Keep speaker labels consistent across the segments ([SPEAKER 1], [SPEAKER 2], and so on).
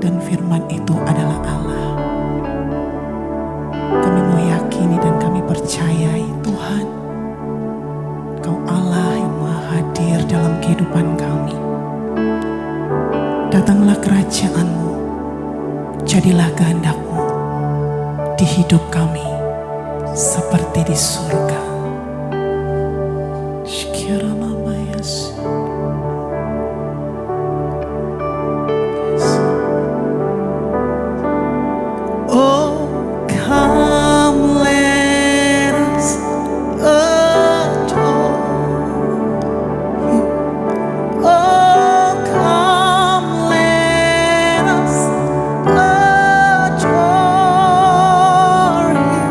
[SPEAKER 1] dan firman itu adalah Allah. Kami mau yakini dan kami percayai Tuhan, Engkau Allah yang Maha hadir dalam kehidupan kami. Datanglah kerajaan-Mu, jadilah kehendak-Mu di hidup kami seperti di surga. Shkira mama yes. Oh, come let us adore Him. Oh, come let us adore Him.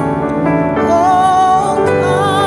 [SPEAKER 1] Oh, come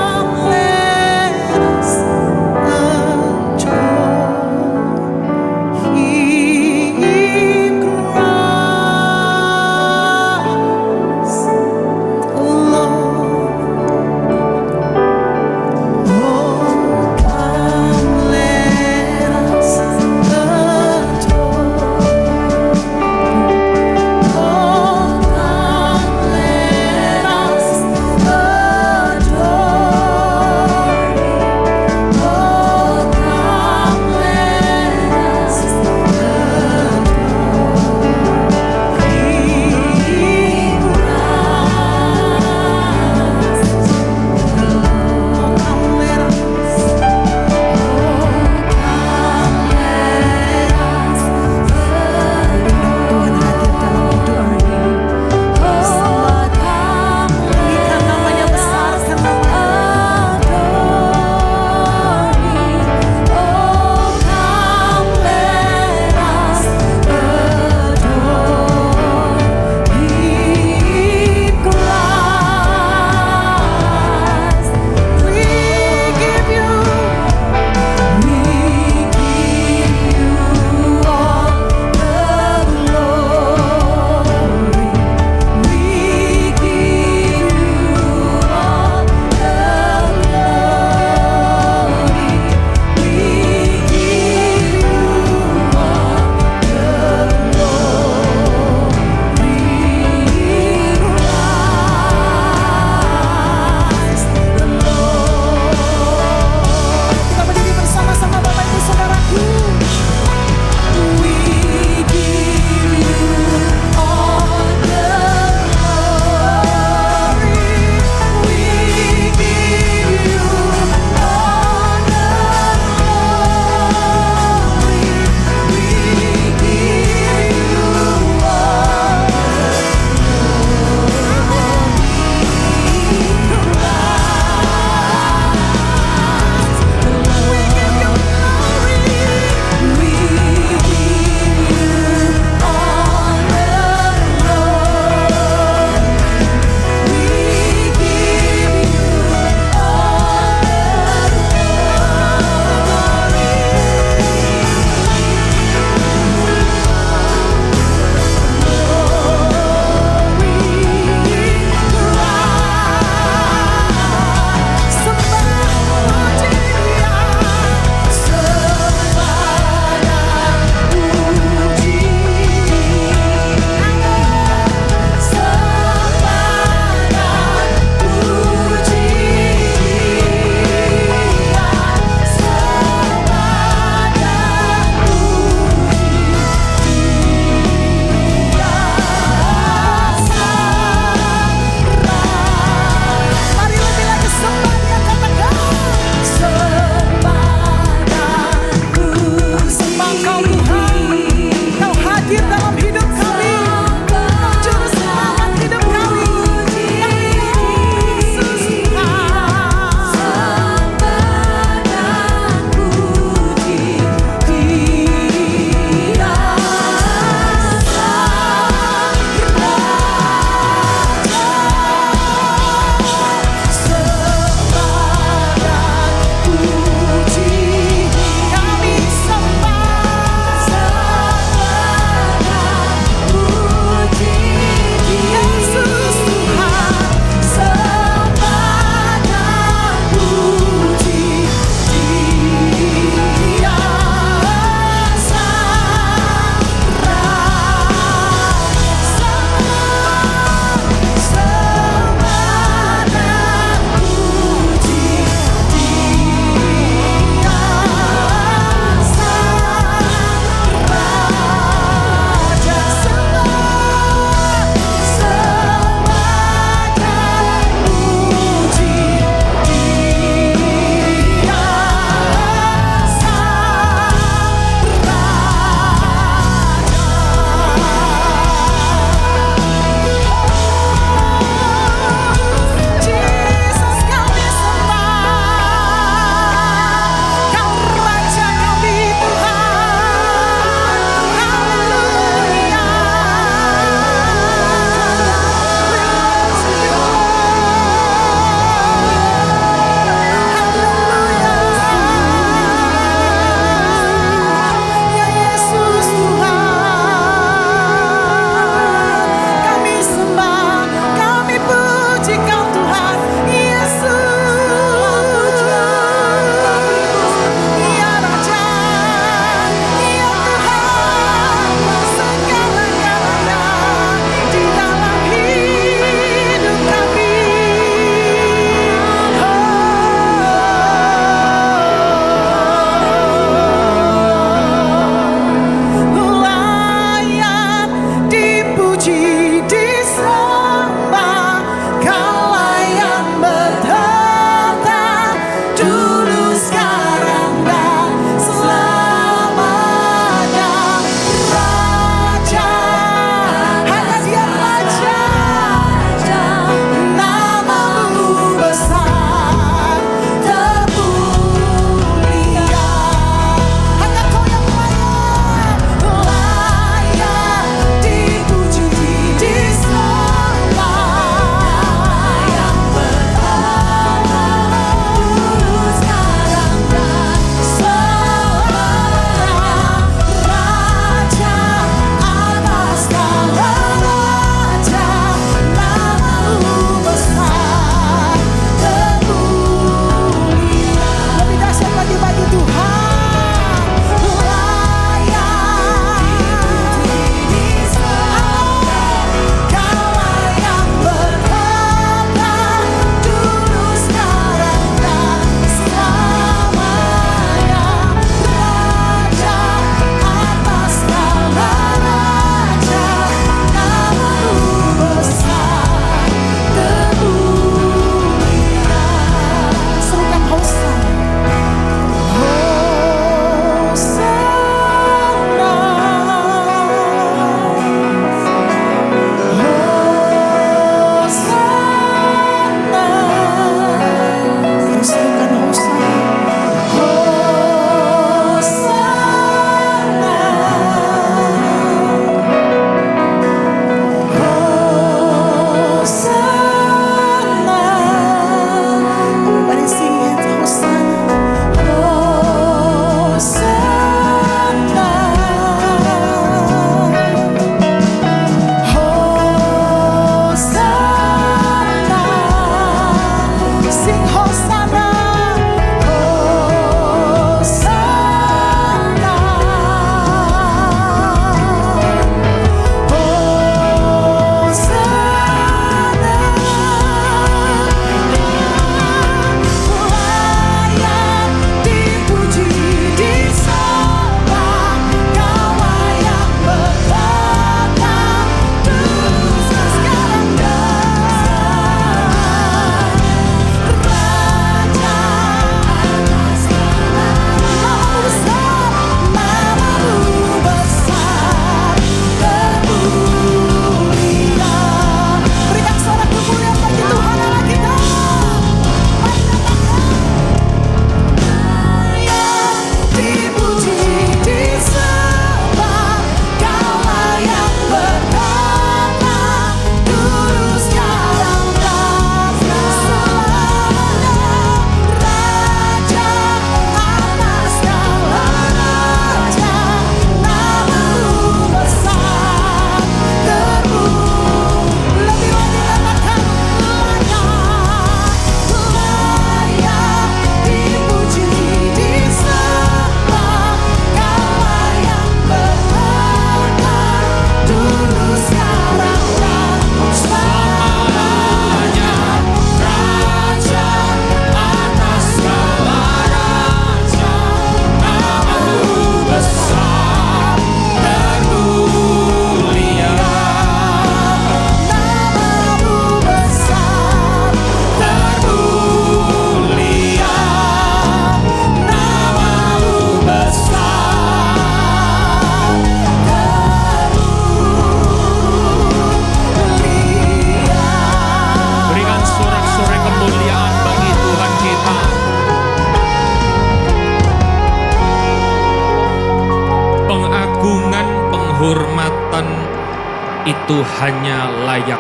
[SPEAKER 2] itu hanya layak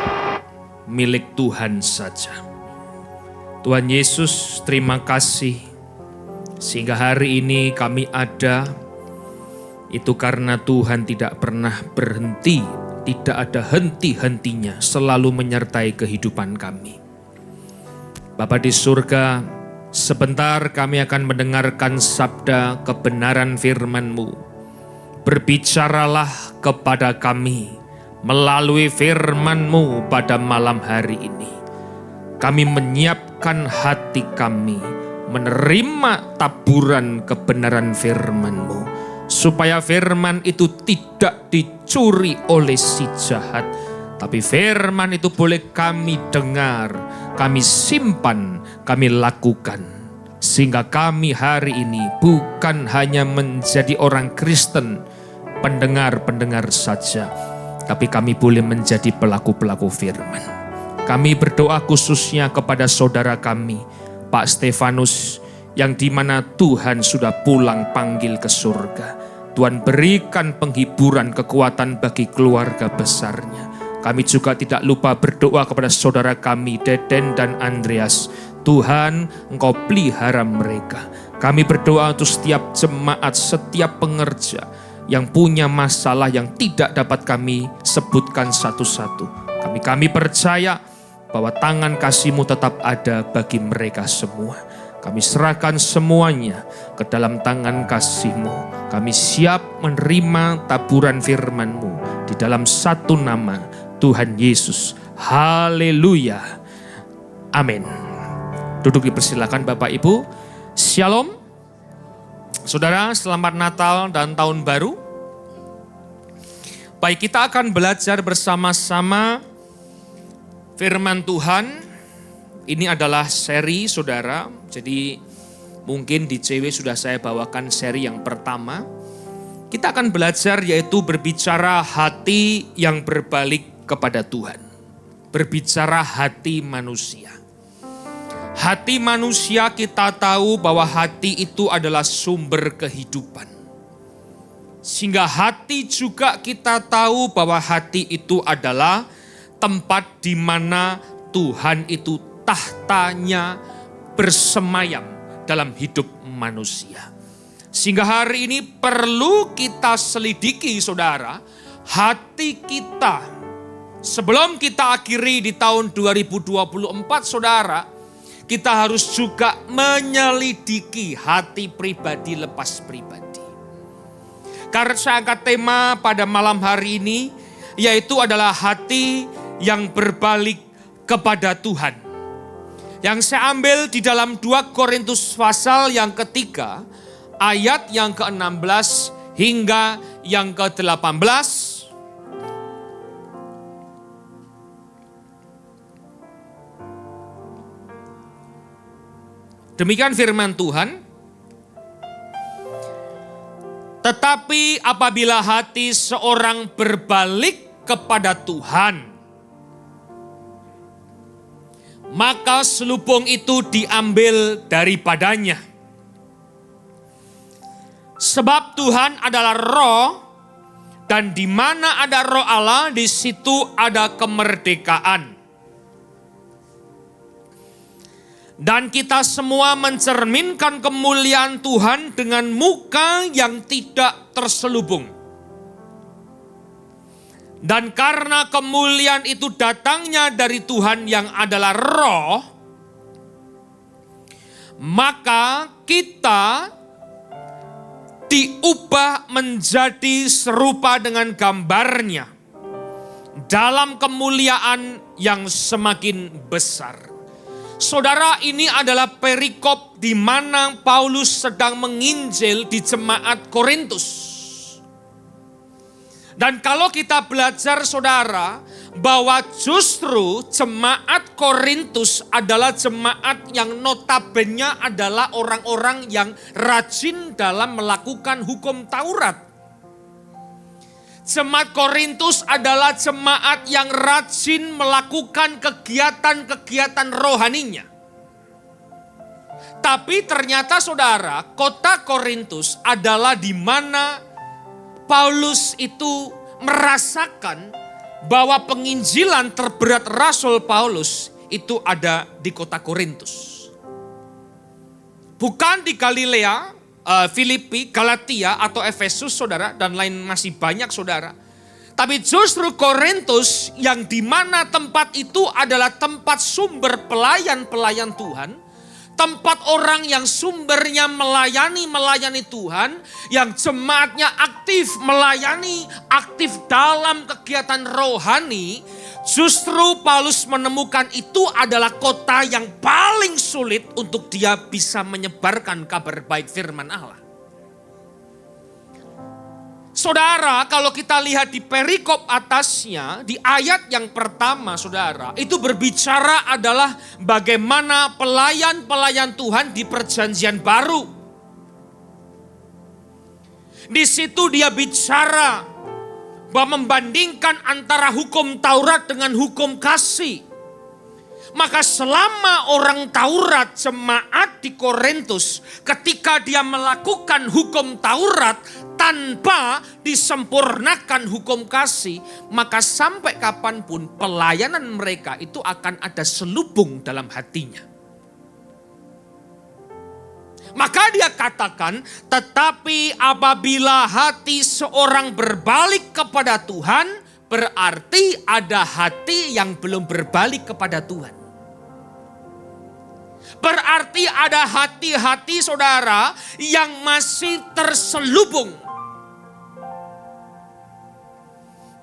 [SPEAKER 2] milik Tuhan saja. Tuhan Yesus, terima kasih sehingga hari ini kami ada. Itu karena Tuhan tidak pernah berhenti, tidak ada henti-hentinya, selalu menyertai kehidupan kami. Bapa di surga, sebentar kami akan mendengarkan sabda kebenaran firman-Mu. Berbicaralah kepada kami melalui firman-Mu pada malam hari ini. Kami menyiapkan hati kami menerima taburan kebenaran firman-Mu, supaya firman itu tidak dicuri oleh si jahat, tapi firman itu boleh kami dengar, kami simpan, kami lakukan, sehingga kami hari ini bukan hanya menjadi orang Kristen, pendengar-pendengar saja, tapi kami boleh menjadi pelaku-pelaku firman. Kami berdoa khususnya kepada saudara kami, Pak Stefanus, yang dimana Tuhan sudah pulang panggil ke surga. Tuhan berikan penghiburan, kekuatan bagi keluarga besarnya. Kami juga tidak lupa berdoa kepada saudara kami, Deden dan Andreas. Tuhan, Engkau pelihara mereka. Kami berdoa untuk setiap jemaat, setiap pengerja yang punya masalah yang tidak dapat kami sebutkan satu-satu. Kami percaya bahwa tangan kasih-Mu tetap ada bagi mereka semua. Kami serahkan semuanya ke dalam tangan kasih-Mu. Kami siap menerima taburan firman-Mu di dalam satu nama Tuhan Yesus. Haleluya. Amin. Duduk dipersilakan Bapak Ibu. Shalom. Saudara, selamat Natal dan Tahun Baru. Baik, kita akan belajar bersama-sama firman Tuhan. Ini adalah seri saudara, jadi mungkin di CW sudah saya bawakan seri yang pertama. Kita akan belajar yaitu berbicara hati yang berbalik kepada Tuhan. Berbicara hati manusia. Hati manusia kita tahu bahwa hati itu adalah sumber kehidupan. Sehingga hati juga kita tahu bahwa hati itu adalah tempat di mana Tuhan itu tahtanya bersemayam dalam hidup manusia. Sehingga hari ini perlu kita selidiki saudara, hati kita sebelum kita akhiri di tahun 2024 saudara, kita harus juga menyelidiki hati pribadi lepas pribadi. Karena saya angkat tema pada malam hari ini, yaitu adalah hati yang berbalik kepada Tuhan. Yang saya ambil di dalam 2 Korintus pasal yang ketiga, ayat yang ke-16 hingga yang ke-18. Demikian firman Tuhan. Tetapi apabila hati seorang berbalik kepada Tuhan, maka selubung itu diambil daripadanya. Sebab Tuhan adalah roh, dan di mana ada roh Allah, di situ ada kemerdekaan. Dan kita semua mencerminkan kemuliaan Tuhan dengan muka yang tidak terselubung. Dan karena kemuliaan itu datangnya dari Tuhan yang adalah roh, maka kita diubah menjadi serupa dengan gambarnya dalam kemuliaan yang semakin besar. Saudara, ini adalah perikop di mana Paulus sedang menginjil di jemaat Korintus. Dan kalau kita belajar saudara, bahwa justru jemaat Korintus adalah jemaat yang notabene adalah orang-orang yang rajin dalam melakukan hukum Taurat. Jemaat Korintus adalah jemaat yang rajin melakukan kegiatan-kegiatan rohaninya. Tapi ternyata saudara, kota Korintus adalah di mana Paulus itu merasakan bahwa penginjilan terberat Rasul Paulus itu ada di kota Korintus. Bukan di Galilea, Filipi, Galatia atau Efesus saudara, dan lain masih banyak saudara. Tapi justru Korintus yang dimana tempat itu adalah tempat sumber pelayan-pelayan Tuhan. Tempat orang yang sumbernya melayani Tuhan. Yang jemaatnya aktif melayani, aktif dalam kegiatan rohani. Justru Paulus menemukan itu adalah kota yang paling sulit untuk dia bisa menyebarkan kabar baik firman Allah. Saudara, kalau kita lihat di perikop atasnya, di ayat yang pertama saudara, itu berbicara adalah bagaimana pelayan-pelayan Tuhan di perjanjian baru. Di situ dia bicara bahwa membandingkan antara hukum Taurat dengan hukum kasih. Maka selama orang Taurat, jemaat di Korintus, ketika dia melakukan hukum Taurat tanpa disempurnakan hukum kasih, maka sampai kapanpun pelayanan mereka itu akan ada selubung dalam hatinya. Maka dia katakan, tetapi apabila hati seorang berbalik kepada Tuhan, berarti ada hati yang belum berbalik kepada Tuhan. Berarti ada hati-hati saudara yang masih terselubung.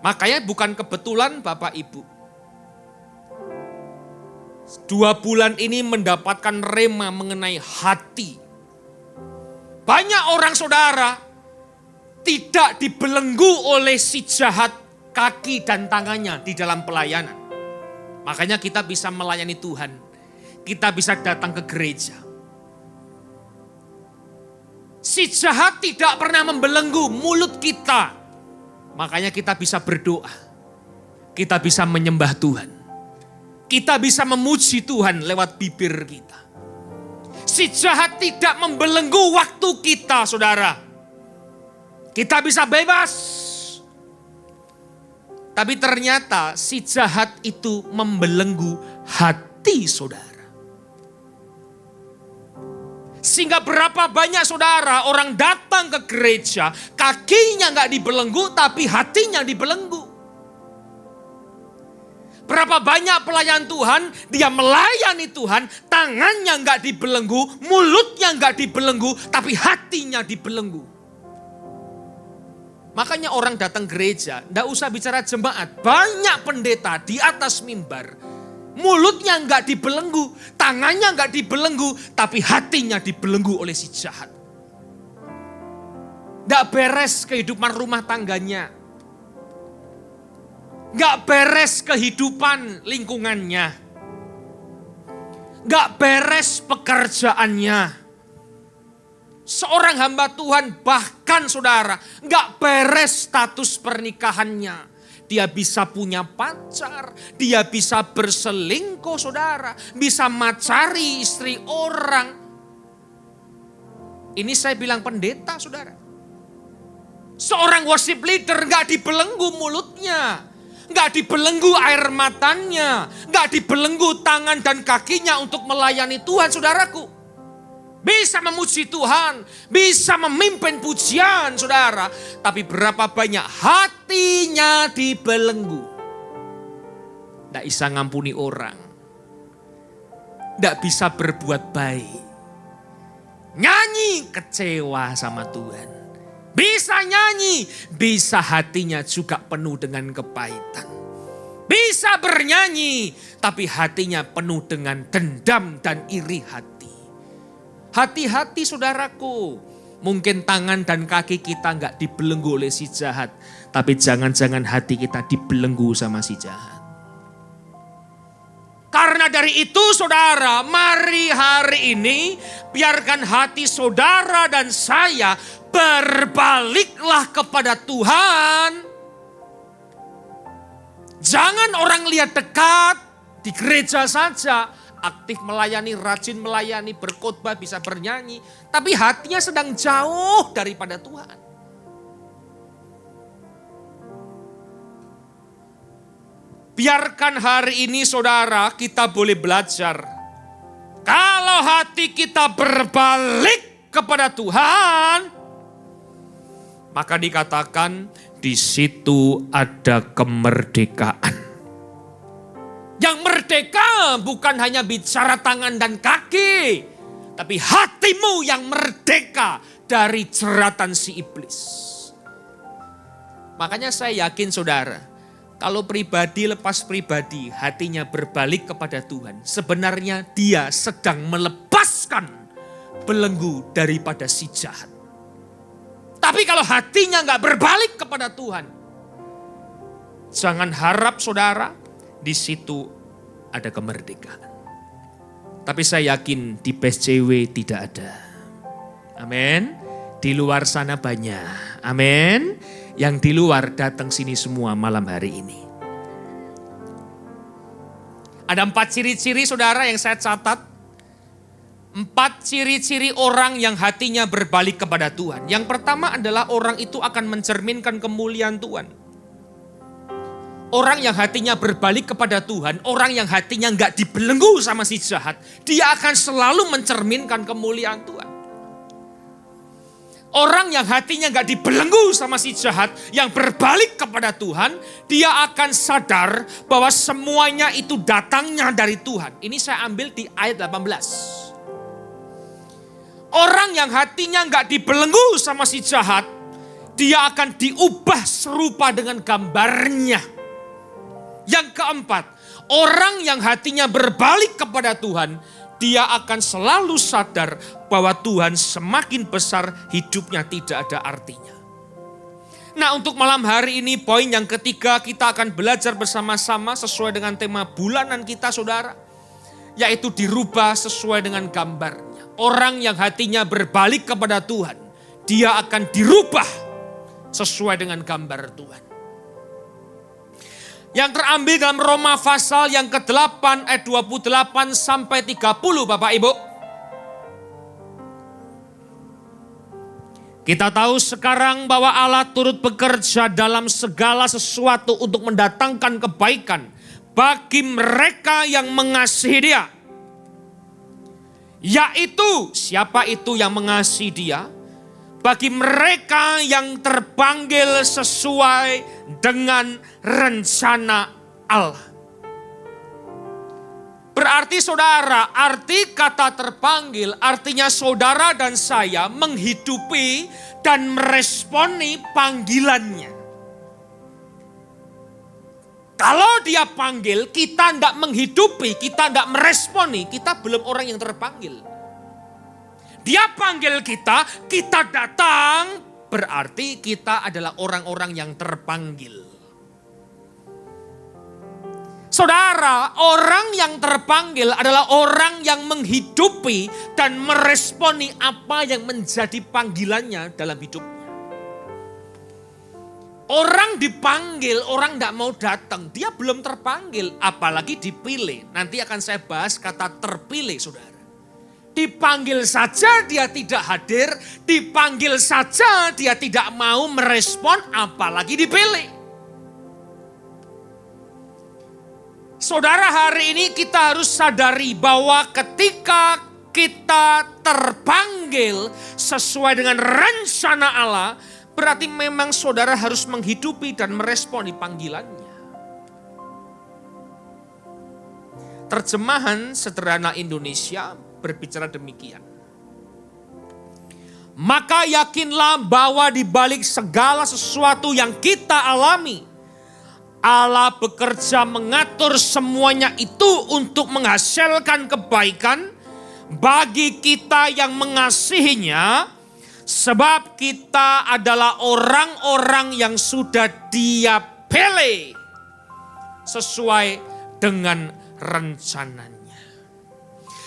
[SPEAKER 2] Makanya bukan kebetulan Bapak Ibu. 2 bulan ini mendapatkan rema mengenai hati. Banyak orang saudara tidak dibelenggu oleh si jahat kaki dan tangannya di dalam pelayanan. Makanya kita bisa melayani Tuhan. Kita bisa datang ke gereja. Si jahat tidak pernah membelenggu mulut kita. Makanya kita bisa berdoa. Kita bisa menyembah Tuhan. Kita bisa memuji Tuhan lewat bibir kita. Si jahat tidak membelenggu waktu kita saudara. Kita bisa bebas. Tapi ternyata si jahat itu membelenggu hati saudara. Sehingga berapa banyak saudara orang datang ke gereja, kakinya gak dibelenggu tapi hatinya dibelenggu. Berapa banyak pelayan Tuhan, dia melayani Tuhan, tangannya gak dibelenggu, mulutnya gak dibelenggu, tapi hatinya dibelenggu. Makanya orang datang gereja, gak usah bicara jemaat, banyak pendeta di atas mimbar, mulutnya gak dibelenggu, tangannya gak dibelenggu, tapi hatinya dibelenggu oleh si jahat. Gak beres kehidupan rumah tangganya. Gak beres kehidupan lingkungannya. Gak beres pekerjaannya. Seorang hamba Tuhan bahkan saudara gak beres status pernikahannya. Dia bisa punya pacar, dia bisa berselingkuh saudara, bisa macari istri orang. Ini saya bilang pendeta saudara. Seorang worship leader gak dibelenggu mulutnya. Gak dibelenggu air matanya. Gak dibelenggu tangan dan kakinya untuk melayani Tuhan saudaraku. Bisa memuji Tuhan, bisa memimpin pujian saudara. Tapi berapa banyak hatinya dibelenggu. Tidak bisa ngampuni orang. Tidak bisa berbuat baik. Nyanyi kecewa sama Tuhan. Bisa nyanyi, bisa hatinya juga penuh dengan kepahitan. Bisa bernyanyi, tapi hatinya penuh dengan dendam dan iri hati. Hati-hati saudaraku, mungkin tangan dan kaki kita gak dibelenggu oleh si jahat. Tapi jangan-jangan hati kita dibelenggu sama si jahat. Karena dari itu saudara, mari hari ini biarkan hati saudara dan saya berbaliklah kepada Tuhan. Jangan orang lihat dekat di gereja saja. Aktif melayani, rajin melayani, berkhotbah, bisa bernyanyi. Tapi hatinya sedang jauh daripada Tuhan. biarkan hari ini saudara kita boleh belajar. Kalau hati kita berbalik kepada Tuhan, maka dikatakan di situ ada kemerdekaan. Yang merdeka bukan hanya bicara tangan dan kaki, tapi hatimu yang merdeka dari jeratan si iblis. Makanya saya yakin saudara, kalau pribadi lepas pribadi, hatinya berbalik kepada Tuhan, sebenarnya dia sedang melepaskan belenggu daripada si jahat. Tapi kalau hatinya nggak berbalik kepada Tuhan, jangan harap saudara di situ ada kemerdekaan. Tapi saya yakin di PSJW tidak ada. Amin. Di luar sana banyak. Amin. Yang di luar datang sini semua malam hari ini. Ada 4 ciri-ciri saudara yang saya catat. 4 ciri-ciri orang yang hatinya berbalik kepada Tuhan. Yang pertama adalah orang itu akan mencerminkan kemuliaan Tuhan. Orang yang hatinya berbalik kepada Tuhan, orang yang hatinya gak dibelenggu sama si jahat, dia akan selalu mencerminkan kemuliaan Tuhan. Orang yang hatinya gak dibelenggu sama si jahat, yang berbalik kepada Tuhan, dia akan sadar bahwa semuanya itu datangnya dari Tuhan. Ini saya ambil di ayat 18. Orang yang hatinya gak dibelenggu sama si jahat, dia akan diubah serupa dengan gambarnya. Yang keempat, orang yang hatinya berbalik kepada Tuhan, dia akan selalu sadar bahwa Tuhan semakin besar, hidupnya tidak ada artinya. Nah, untuk malam hari ini poin yang ketiga kita akan belajar bersama-sama sesuai dengan tema bulanan kita saudara. Yaitu dirubah sesuai dengan gambarnya. Orang yang hatinya berbalik kepada Tuhan, dia akan dirubah sesuai dengan gambar Tuhan. Yang terambil dalam Roma pasal yang ke-8 ayat 28 sampai 30 Bapak Ibu. Kita tahu sekarang bahwa Allah turut bekerja dalam segala sesuatu untuk mendatangkan kebaikan bagi mereka yang mengasihi Dia. Yaitu, siapa itu yang mengasihi Dia? Bagi mereka yang terpanggil sesuai dengan rencana Allah. Berarti saudara, arti kata terpanggil artinya saudara dan saya menghidupi dan meresponi panggilannya. Kalau dia panggil, kita tidak menghidupi, kita tidak meresponi, kita belum orang yang terpanggil. Dia panggil kita, kita datang, berarti kita adalah orang-orang yang terpanggil. Saudara, orang yang terpanggil adalah orang yang menghidupi dan meresponi apa yang menjadi panggilannya dalam hidupnya. Orang dipanggil, orang tidak mau datang, dia belum terpanggil, apalagi dipilih. Nanti akan saya bahas kata terpilih, saudara. Dipanggil saja dia tidak hadir, dipanggil saja dia tidak mau merespon, apalagi dipilih. Saudara, hari ini kita harus sadari bahwa ketika kita terpanggil sesuai dengan rencana Allah, berarti memang saudara harus menghidupi dan meresponi panggilannya. Terjemahan sederhana Indonesia berbicara demikian. Maka yakinlah bahwa di balik segala sesuatu yang kita alami, Allah bekerja mengatur semuanya itu untuk menghasilkan kebaikan bagi kita yang mengasihinya, sebab kita adalah orang-orang yang sudah Dia pilih sesuai dengan rencananya.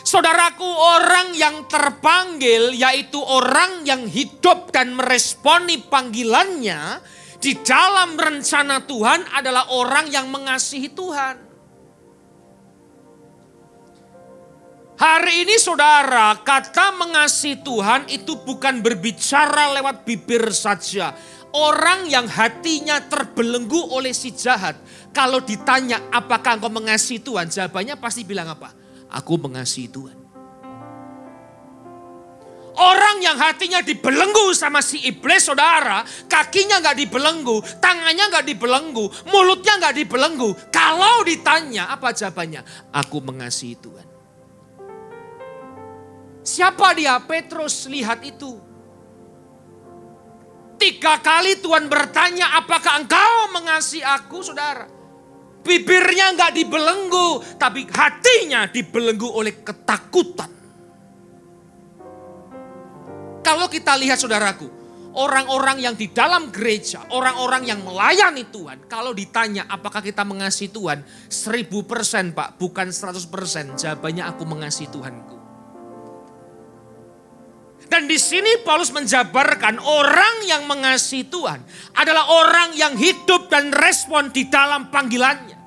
[SPEAKER 2] Saudaraku, orang yang terpanggil yaitu orang yang hidup dan meresponi panggilannya di dalam rencana Tuhan adalah orang yang mengasihi Tuhan. Hari ini saudara, kata mengasihi Tuhan itu bukan berbicara lewat bibir saja. Orang yang hatinya terbelenggu oleh si jahat, kalau ditanya apakah engkau mengasihi Tuhan, jawabannya pasti bilang apa? Aku mengasihi Tuhan. Orang yang hatinya dibelenggu sama si iblis, saudara, kakinya gak dibelenggu, tangannya gak dibelenggu, mulutnya gak dibelenggu. Kalau ditanya apa jawabannya? Aku mengasihi Tuhan. Siapa dia? Petrus, lihat itu. 3 kali Tuhan bertanya, apakah engkau mengasihi aku, saudara? Bibirnya gak dibelenggu, tapi hatinya dibelenggu oleh ketakutan. Kalau kita lihat, saudaraku, orang-orang yang di dalam gereja, orang-orang yang melayani Tuhan, kalau ditanya apakah kita mengasihi Tuhan, 1000% Pak, bukan 100%, jawabannya aku mengasihi Tuhanku. Dan di sini Paulus menjabarkan orang yang mengasihi Tuhan adalah orang yang hidup dan respon di dalam panggilannya.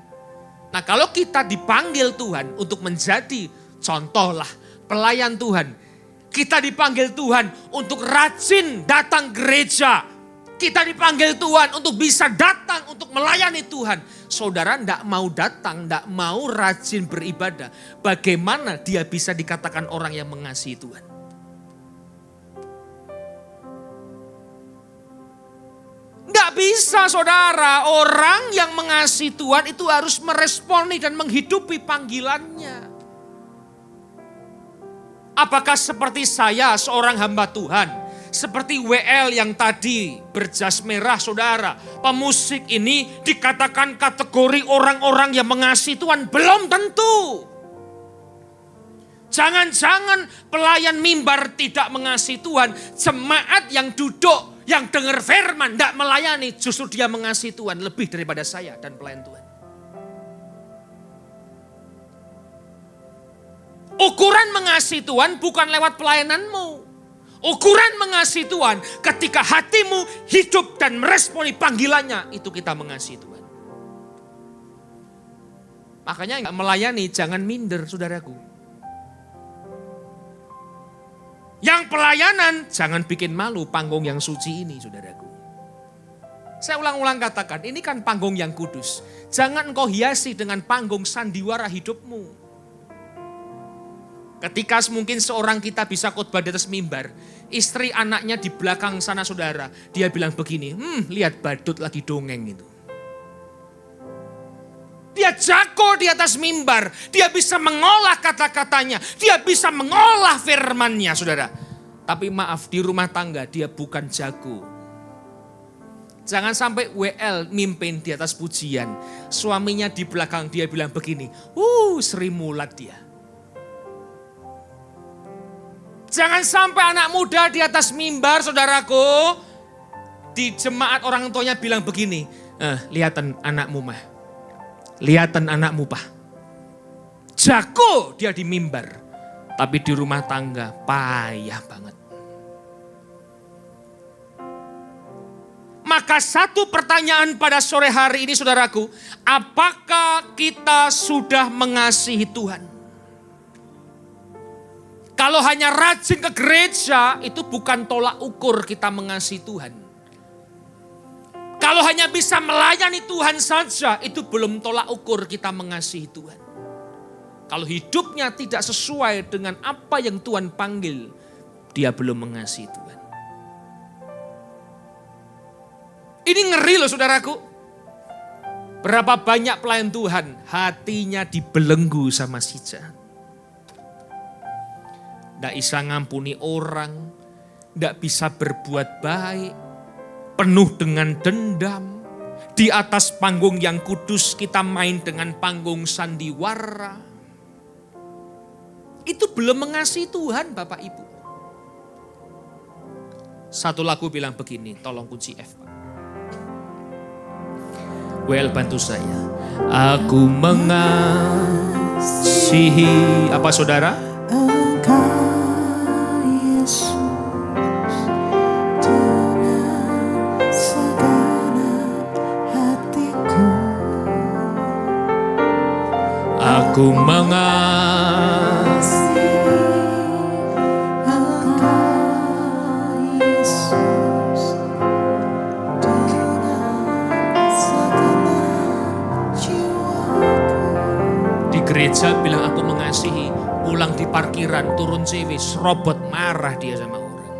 [SPEAKER 2] Nah, kalau kita dipanggil Tuhan untuk menjadi contohlah pelayan Tuhan. Kita dipanggil Tuhan untuk rajin datang gereja. Kita dipanggil Tuhan untuk bisa datang untuk melayani Tuhan. Saudara tidak mau datang, tidak mau rajin beribadah. Bagaimana dia bisa dikatakan orang yang mengasihi Tuhan? Nggak bisa, saudara. Orang yang mengasihi Tuhan itu harus meresponi dan menghidupi panggilannya. Apakah seperti saya, seorang hamba Tuhan, seperti WL yang tadi berjas merah, saudara, pemusik ini dikatakan kategori orang-orang yang mengasihi Tuhan? Belum tentu. Jangan-jangan pelayan mimbar tidak mengasihi Tuhan, jemaat yang duduk, yang dengar firman, tidak melayani, justru dia mengasihi Tuhan lebih daripada saya dan pelayan Tuhan. Ukuran mengasihi Tuhan bukan lewat pelayananmu. Ukuran mengasihi Tuhan ketika hatimu hidup dan meresponi panggilannya, itu kita mengasihi Tuhan. Makanya melayani jangan minder, saudaraku. Yang pelayanan jangan bikin malu panggung yang suci ini, saudaraku. Saya ulang-ulang katakan, ini kan panggung yang kudus. Jangan engkau hiasi dengan panggung sandiwara hidupmu. Ketika mungkin seorang kita bisa khotbah di atas mimbar, istri anaknya di belakang sana, saudara, dia bilang begini, lihat badut lagi dongeng itu. Dia jago di atas mimbar, dia bisa mengolah kata-katanya, dia bisa mengolah firmannya, saudara. Tapi maaf, di rumah tangga dia bukan jago. Jangan sampai WL mimpin di atas pujian, suaminya di belakang dia bilang begini, Sri Mulat dia. Jangan sampai anak muda di atas mimbar, saudaraku, di jemaat orang tuanya bilang begini, lihatan anakmu mah, lihatan anakmu pak. Jago dia di mimbar, tapi di rumah tangga payah banget. Maka satu pertanyaan pada sore hari ini, saudaraku, apakah kita sudah mengasihi Tuhan? Kalau hanya rajin ke gereja, itu bukan tolak ukur kita mengasihi Tuhan. Kalau hanya bisa melayani Tuhan saja, itu belum tolak ukur kita mengasihi Tuhan. Kalau hidupnya tidak sesuai dengan apa yang Tuhan panggil, dia belum mengasihi Tuhan. Ini ngeri loh, saudaraku. Berapa banyak pelayan Tuhan, hatinya dibelenggu sama si jahat. Tidak bisa ngampuni orang, tidak bisa berbuat baik, penuh dengan dendam. Di atas panggung yang kudus kita main dengan panggung sandiwara. Itu belum mengasihi Tuhan, Bapak Ibu. Satu lagu bilang begini, tolong kunci F, Pak. Well, bantu saya. Aku mengasihi, apa saudara? Aku mengasihi Engkau, Yesus, turun cewek, serobot marah dia sama orang.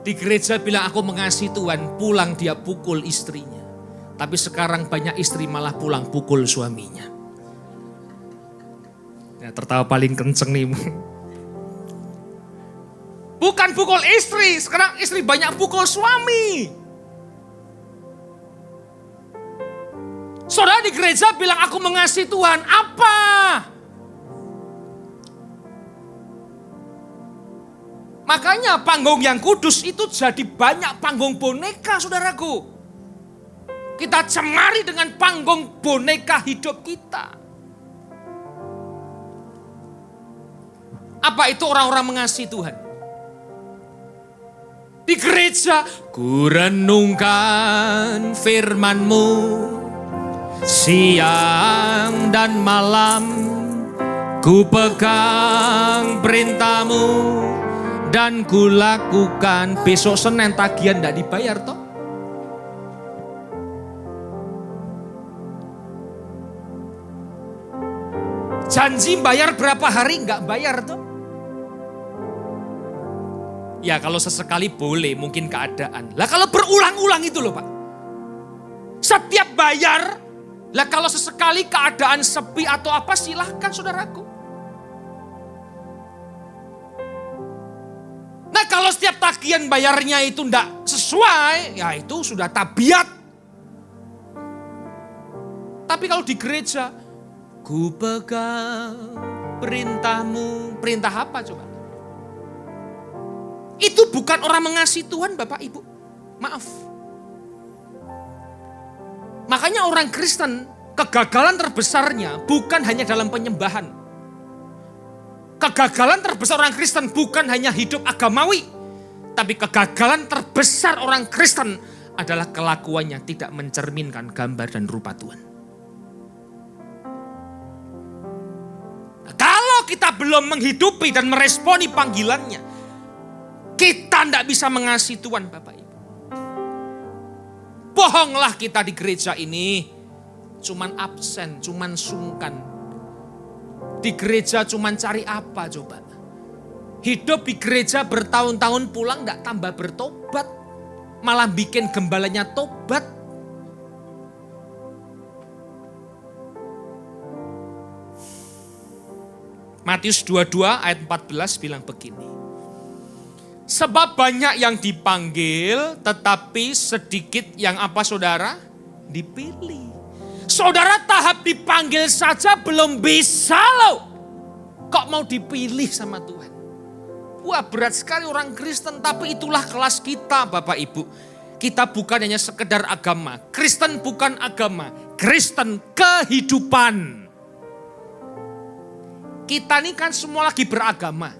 [SPEAKER 2] Di gereja bilang aku mengasihi Tuhan, pulang dia pukul istrinya. Tapi sekarang banyak istri malah pulang pukul suaminya. Ya, tertawa paling kenceng nih. Bukan pukul istri, sekarang istri banyak pukul suami. Saudara di gereja bilang aku mengasihi Tuhan, apa? Makanya panggung yang kudus itu jadi banyak panggung boneka, saudaraku. Kita cemari dengan panggung boneka hidup kita. Apa itu orang-orang mengasihi Tuhan? Di gereja, ku renungkan firman-Mu siang dan malam, ku pegang perintah-Mu dan ku lakukan. Besok Senin tagihan gak dibayar toh? Janji bayar berapa hari gak bayar toh? Ya kalau sesekali boleh, mungkin keadaan. Lah kalau berulang-ulang itu loh Pak. Setiap bayar, lah kalau sesekali keadaan sepi atau apa silahkan saudaraku. Nah kalau setiap tagihan bayarnya itu enggak sesuai, ya itu sudah tabiat. Tapi kalau di gereja, ku pegang perintah-Mu. Perintah apa coba? Itu bukan orang mengasihi Tuhan Bapak Ibu. Maaf. Makanya orang Kristen, kegagalan terbesarnya bukan hanya dalam penyembahan. Kegagalan terbesar orang Kristen bukan hanya hidup agamawi. Tapi kegagalan terbesar orang Kristen adalah kelakuannya tidak mencerminkan gambar dan rupa Tuhan. Nah, kalau kita belum menghidupi dan meresponi panggilannya, kita tidak bisa mengasihi Tuhan Bapak Ibu. Bohonglah kita di gereja ini. Cuman absen, cuman sungkan. Di gereja cuman cari apa coba. Hidup di gereja bertahun-tahun pulang tidak tambah bertobat. Malah bikin gembalanya tobat. Matius 22 ayat 14 bilang begini. Sebab banyak yang dipanggil, tetapi sedikit yang apa saudara? Dipilih. Saudara tahap dipanggil saja belum bisa loh. Kok mau dipilih sama Tuhan? Wah berat sekali orang Kristen, tapi itulah kelas kita Bapak Ibu. Kita bukan hanya sekedar agama. Kristen bukan agama, Kristen kehidupan. Kita ini kan semua lagi beragama.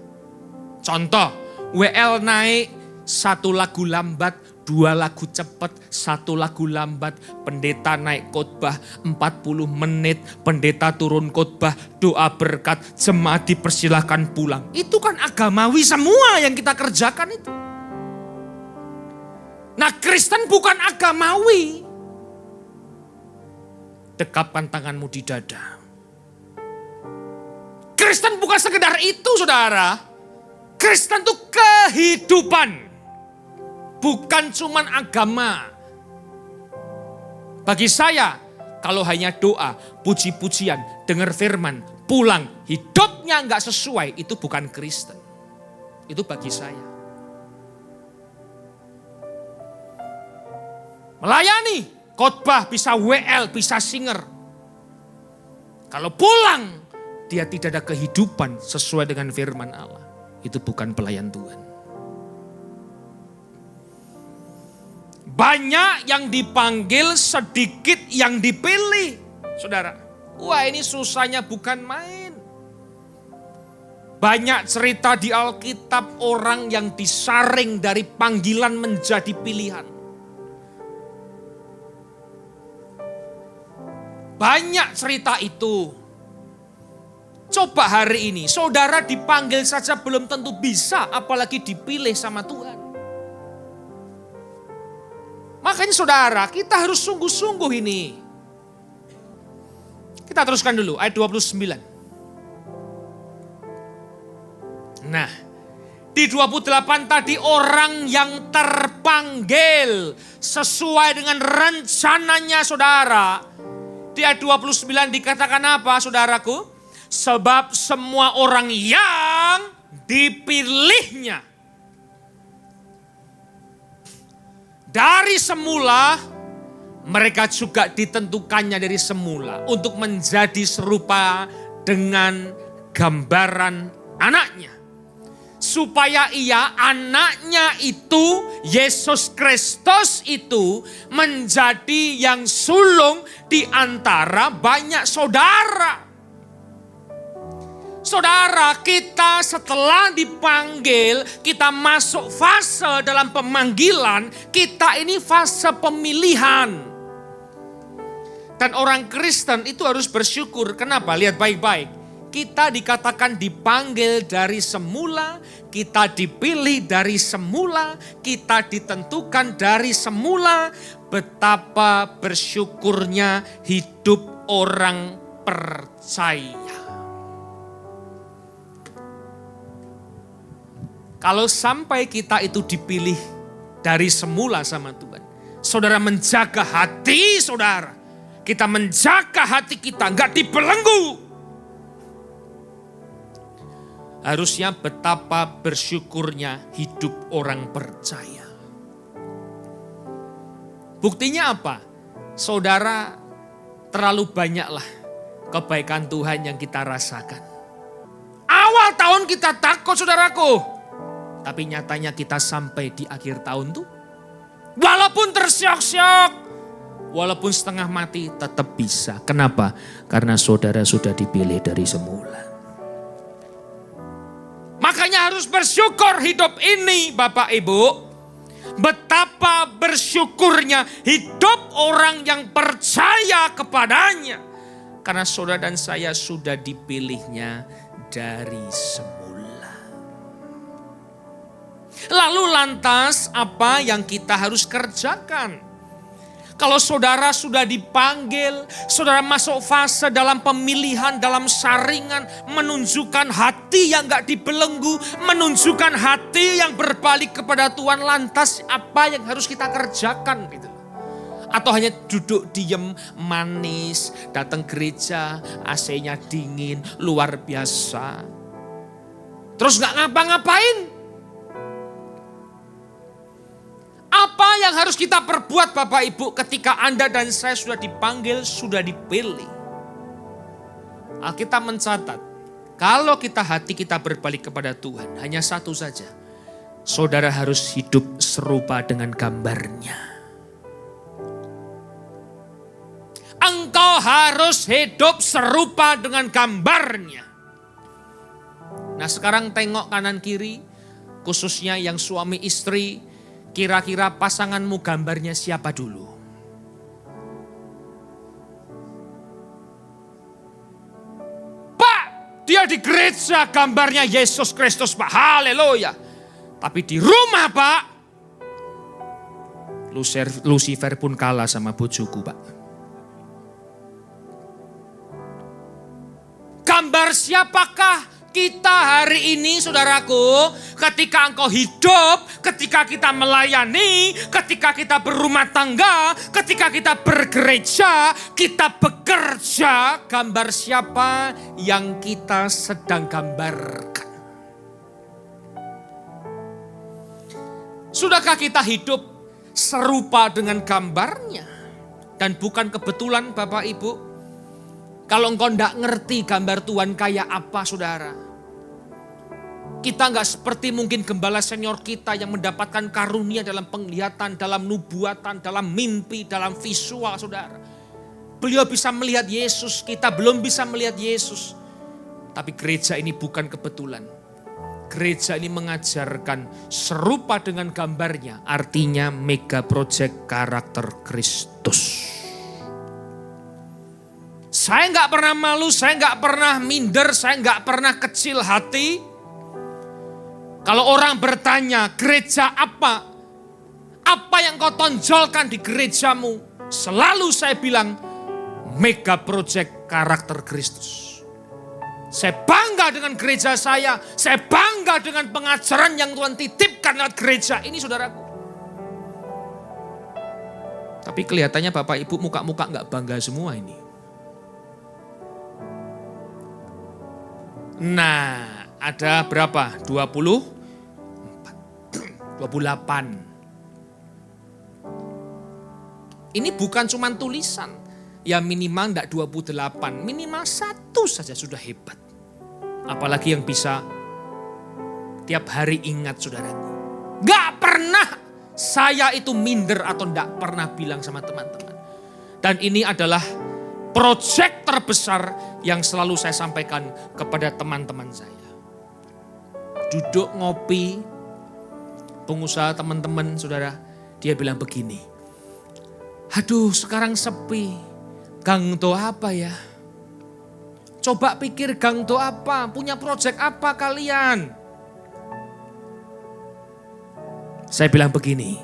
[SPEAKER 2] Contoh. WL naik, 1 lagu lambat, 2 lagu cepat, 1 lagu lambat. Pendeta naik khotbah 40 menit, pendeta turun khotbah, doa berkat, jemaat dipersilahkan pulang. Itu kan agamawi semua yang kita kerjakan itu. Nah Kristen bukan agamawi. Dekapkan tanganmu di dada. Kristen bukan sekedar itu saudara. Kristen itu kehidupan. Bukan cuman agama. Bagi saya, kalau hanya doa, puji-pujian, dengar firman, pulang, hidupnya enggak sesuai, itu bukan Kristen. Itu bagi saya. Melayani, khotbah, bisa WL, bisa singer. Kalau pulang, dia tidak ada kehidupan sesuai dengan firman Allah. Itu bukan pelayan Tuhan. Banyak yang dipanggil, sedikit yang dipilih. Saudara, wah ini susahnya bukan main. Banyak cerita di Alkitab orang yang disaring dari panggilan menjadi pilihan. Banyak cerita itu. Coba hari ini, saudara dipanggil saja belum tentu bisa, apalagi dipilih sama Tuhan. Makanya saudara, kita harus sungguh-sungguh ini. Kita teruskan dulu ayat 29. Nah, di 28 tadi orang yang terpanggil sesuai dengan rencananya saudara. Di ayat 29 dikatakan apa saudaraku? Sebab semua orang yang dipilihnya dari semula, mereka juga ditentukannya dari semula untuk menjadi serupa dengan gambaran anaknya. Supaya ia, anaknya itu, Yesus Kristus itu menjadi yang sulung di antara banyak saudara. Saudara, kita setelah dipanggil, kita masuk fase dalam pemanggilan, kita ini fase pemilihan. Dan orang Kristen itu harus bersyukur. Kenapa? Lihat baik-baik. Kita dikatakan dipanggil dari semula, kita dipilih dari semula, kita ditentukan dari semula. Betapa bersyukurnya hidup orang percaya. Kalau sampai kita itu dipilih dari semula sama Tuhan. Saudara menjaga hati saudara. Kita menjaga hati kita, enggak dibelenggu. Harusnya betapa bersyukurnya hidup orang percaya. Buktinya apa? Saudara, terlalu banyaklah kebaikan Tuhan yang kita rasakan. Awal tahun kita takut saudaraku. Tapi nyatanya kita sampai di akhir tahun tuh. Walaupun tersyok-syok. Walaupun setengah mati tetap bisa. Kenapa? Karena saudara sudah dipilih dari semula. Makanya harus bersyukur hidup ini Bapak Ibu. Betapa bersyukurnya hidup orang yang percaya kepadanya. Karena saudara dan saya sudah dipilihnya dari semula. Lalu lantas apa yang kita harus kerjakan? Kalau saudara sudah dipanggil, saudara masuk fase dalam pemilihan, dalam saringan, menunjukkan hati yang gak dibelenggu, menunjukkan hati yang berbalik kepada Tuhan, lantas apa yang harus kita kerjakan gitu. Atau hanya duduk diem, manis, datang gereja, AC-nya dingin, luar biasa. Terus gak ngapa-ngapain. Apa yang harus kita perbuat Bapak Ibu ketika Anda dan saya sudah dipanggil, sudah dipilih? Alkitab mencatat, kalau hati kita berbalik kepada Tuhan, hanya satu saja. Saudara harus hidup serupa dengan gambarnya. Engkau harus hidup serupa dengan gambarnya. Nah sekarang tengok kanan kiri, khususnya yang suami istri, kira-kira pasanganmu gambarnya siapa dulu? Pak, dia di gereja gambarnya Yesus Kristus Pak, haleluya. Tapi di rumah Pak, Lucifer pun kalah sama bojoku Pak. Gambar siapakah kita hari ini saudaraku, ketika engkau hidup, ketika kita melayani, ketika kita berumah tangga, ketika kita bergereja, kita bekerja, gambar siapa yang kita sedang gambarkan? Sudahkah kita hidup serupa dengan gambarnya? Dan bukan kebetulan Bapak Ibu, kalau engkau tidak ngerti gambar Tuhan kayak apa saudara. Kita nggak seperti mungkin gembala senior kita yang mendapatkan karunia dalam penglihatan, dalam nubuatan, dalam mimpi, dalam visual saudara. Beliau bisa melihat Yesus, kita belum bisa melihat Yesus. Tapi gereja ini bukan kebetulan. Gereja ini mengajarkan serupa dengan gambarnya, artinya mega project karakter Kristus. Saya nggak pernah malu, saya nggak pernah minder, saya nggak pernah kecil hati. Kalau orang bertanya, gereja apa? Apa yang kau tonjolkan di gerejamu? Selalu saya bilang, mega project karakter Kristus. Saya bangga dengan gereja saya bangga dengan pengajaran yang Tuhan titipkan lewat gereja ini, saudaraku. Tapi kelihatannya Bapak Ibu muka-muka gak bangga semua ini. Nah, ada berapa? 28. Ini bukan cuma tulisan. Ya minimal enggak 28, minimal 1 saja sudah hebat. Apalagi yang bisa tiap hari ingat, saudaraku. Gak pernah saya itu minder atau enggak pernah bilang sama teman-teman. Dan ini adalah proyek terbesar yang selalu saya sampaikan kepada teman-teman saya. Duduk ngopi, pengusaha teman-teman saudara, dia bilang begini, aduh sekarang sepi, Gangto apa ya? Coba pikir Gangto apa, punya proyek apa kalian? Saya bilang begini,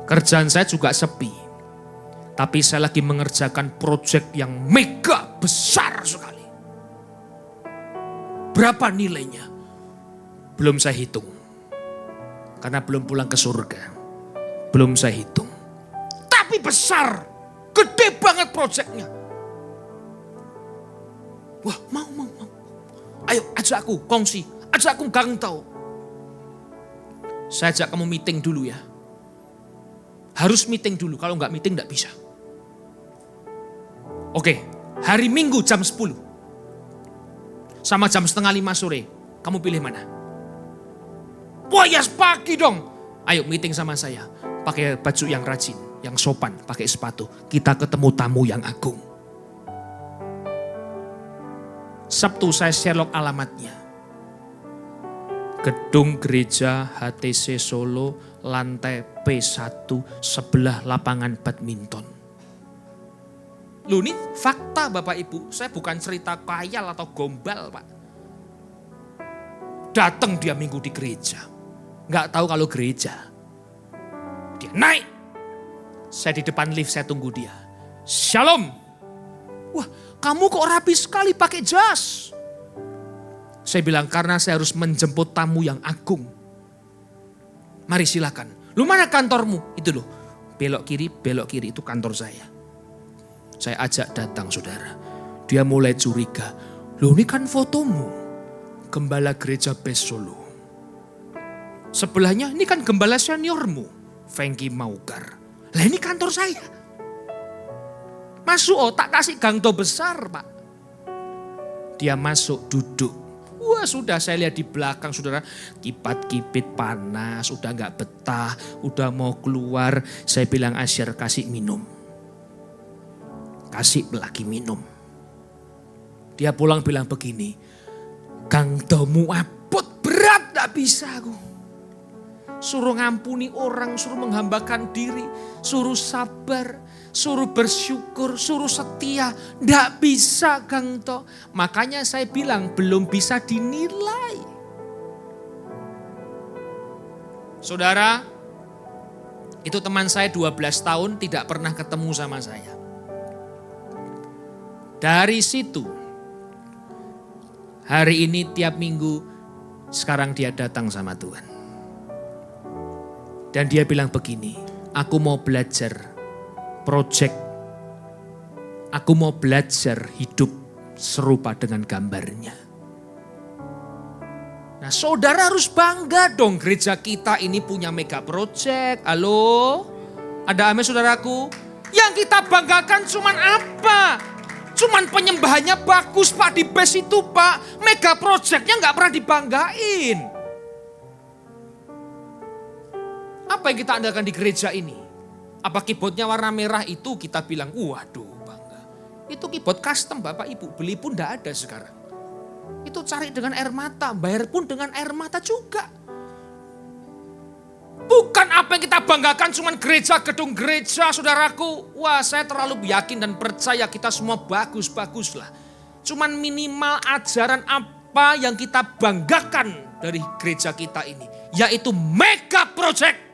[SPEAKER 2] kerjaan saya juga sepi, tapi saya lagi mengerjakan proyek yang mega besar sekali. Berapa nilainya? Belum saya hitung. Karena belum pulang ke surga. Belum saya hitung. Tapi besar. Gede banget proyeknya. Wah mau. Ayo ajak aku kongsi. Ajak aku Gangto. Saya ajak kamu meeting dulu ya. Harus meeting dulu. Kalau nggak meeting nggak bisa. Oke, hari Minggu jam 10. Sama jam 4:30 sore. Kamu pilih mana? Wah ya pagi dong. Ayo meeting sama saya. Pakai baju yang rajin, yang sopan, pakai sepatu. Kita ketemu tamu yang agung. Sabtu saya Sherlock alamatnya. Gedung gereja HTC Solo, lantai P1, sebelah lapangan badminton. Loh ini fakta Bapak Ibu, saya bukan cerita khayal atau gombal Pak. Datang dia minggu di gereja, gak tahu kalau gereja. Dia naik, saya di depan lift, saya tunggu dia. Shalom, wah kamu kok rapi sekali pakai jas. Saya bilang karena saya harus menjemput tamu yang agung. Mari silakan. Lu mana kantormu? Itu loh, belok kiri itu kantor saya. Saya ajak datang saudara. Dia mulai curiga. Loh ini kan fotomu. Gembala gereja Bes Solo. Sebelahnya ini kan gembala seniormu. Fengki Maugar. Lah ini kantor saya. Masuk tak kasih Gangto besar Pak. Dia masuk duduk. Wah sudah saya lihat di belakang saudara. Kipat-kipit panas. Udah gak betah. Udah mau keluar. Saya bilang Asyar kasih minum. Kasih lagi minum. Dia pulang bilang begini. Gangtomu abot berat gak bisa aku. Suruh ngampuni orang, suruh menghambakan diri, suruh sabar, suruh bersyukur, suruh setia. Gak bisa Gangto. Makanya saya bilang belum bisa dinilai. Saudara, itu teman saya 12 tahun tidak pernah ketemu sama saya. Dari situ, hari ini tiap minggu, sekarang dia datang sama Tuhan. Dan dia bilang begini, aku mau belajar project, aku mau belajar hidup serupa dengan gambarnya. Nah saudara harus bangga dong gereja kita ini punya mega project. Halo, ada amin saudaraku? Yang kita banggakan cuman apa? Cuman penyembahannya bagus Pak di Bes itu Pak. Mega projectnya gak pernah dibanggain. Apa yang kita andalkan di gereja ini? Apa keyboardnya warna merah itu kita bilang waduh bangga. Itu keyboard custom Bapak Ibu. Beli pun gak ada sekarang. Itu cari dengan air mata. Bayar pun dengan air mata juga. Bukan apa yang kita banggakan cuman gereja, gedung gereja saudaraku. Wah saya terlalu yakin dan percaya kita semua bagus-bagus lah. Cuman minimal ajaran apa yang kita banggakan dari gereja kita ini. Yaitu mega project.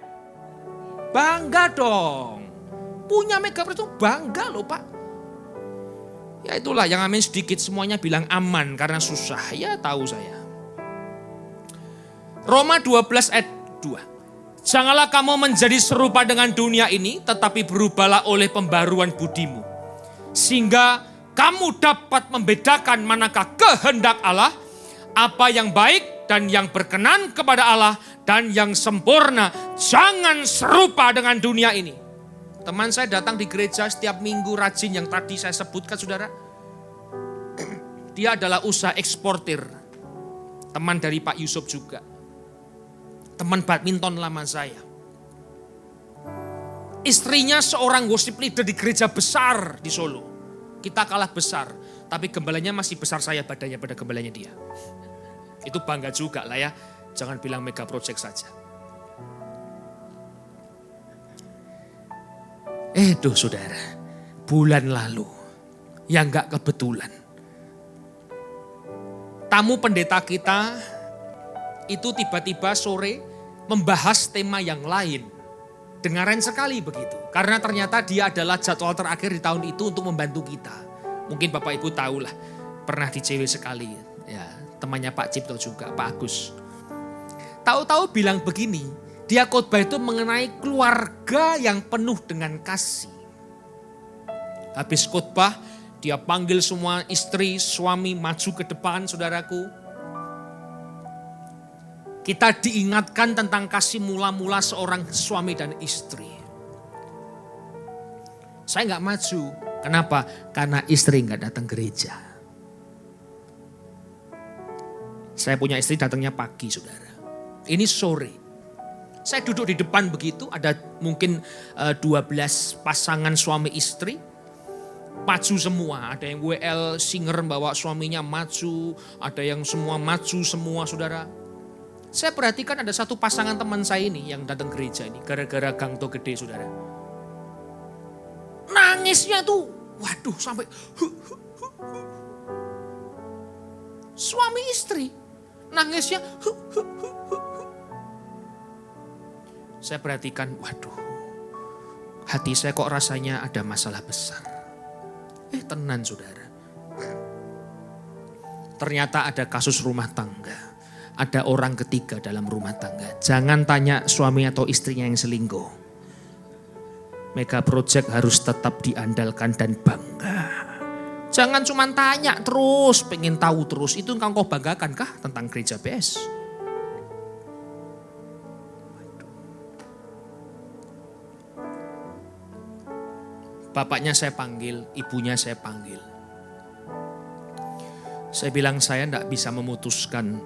[SPEAKER 2] Bangga dong. Punya mega project bangga loh Pak. Ya itulah yang amin sedikit, semuanya bilang aman karena susah. Ya tahu saya. Roma 12 ayat 2. Janganlah kamu menjadi serupa dengan dunia ini, tetapi berubahlah oleh pembaruan budimu. Sehingga kamu dapat membedakan manakah kehendak Allah, apa yang baik dan yang berkenan kepada Allah dan yang sempurna. Jangan serupa dengan dunia ini. Teman saya datang di gereja setiap minggu rajin yang tadi saya sebutkan saudara. Dia adalah usaha eksportir. Teman dari Pak Yusuf juga. Teman badminton lama saya. Istrinya seorang worship leader di gereja besar di Solo. Kita kalah besar. Tapi gembalanya masih besar saya badannya pada gembalanya dia. Itu bangga juga lah ya. Jangan bilang mega project saja. Tuh saudara, bulan lalu yang gak kebetulan. Tamu pendeta kita itu tiba-tiba sore membahas tema yang lain. Dengaran sekali begitu. Karena ternyata dia adalah jadwal terakhir di tahun itu untuk membantu kita. Mungkin Bapak Ibu tahu lah, pernah di CW sekali. Ya, temannya Pak Cipto juga, Pak Agus. Tahu-tahu bilang begini, dia khotbah itu mengenai keluarga yang penuh dengan kasih. Habis khotbah, dia panggil semua istri, suami maju ke depan, saudaraku. Kita diingatkan tentang kasih mula-mula seorang suami dan istri. Saya nggak maju. Kenapa? Karena istri nggak datang gereja. Saya punya istri datangnya pagi, saudara. Ini sore. Saya duduk di depan begitu, ada mungkin 12 pasangan suami istri. Maju semua, ada yang WL singer bawa suaminya maju, ada yang semua maju semua saudara. Saya perhatikan ada satu pasangan teman saya ini yang datang gereja ini, gara-gara gangto gede saudara. Nangisnya tuh, waduh sampai suami istri, nangisnya Saya perhatikan, waduh, hati saya kok rasanya ada masalah besar. Tenan saudara. Ternyata ada kasus rumah tangga. Ada orang ketiga dalam rumah tangga. Jangan tanya suami atau istrinya yang selingkuh. Mega Project harus tetap diandalkan dan bangga. Jangan cuma tanya terus, pengen tahu terus. Itu engkau banggakan kah tentang gereja BS? Bapaknya saya panggil, ibunya saya panggil. Saya bilang saya tidak bisa memutuskan.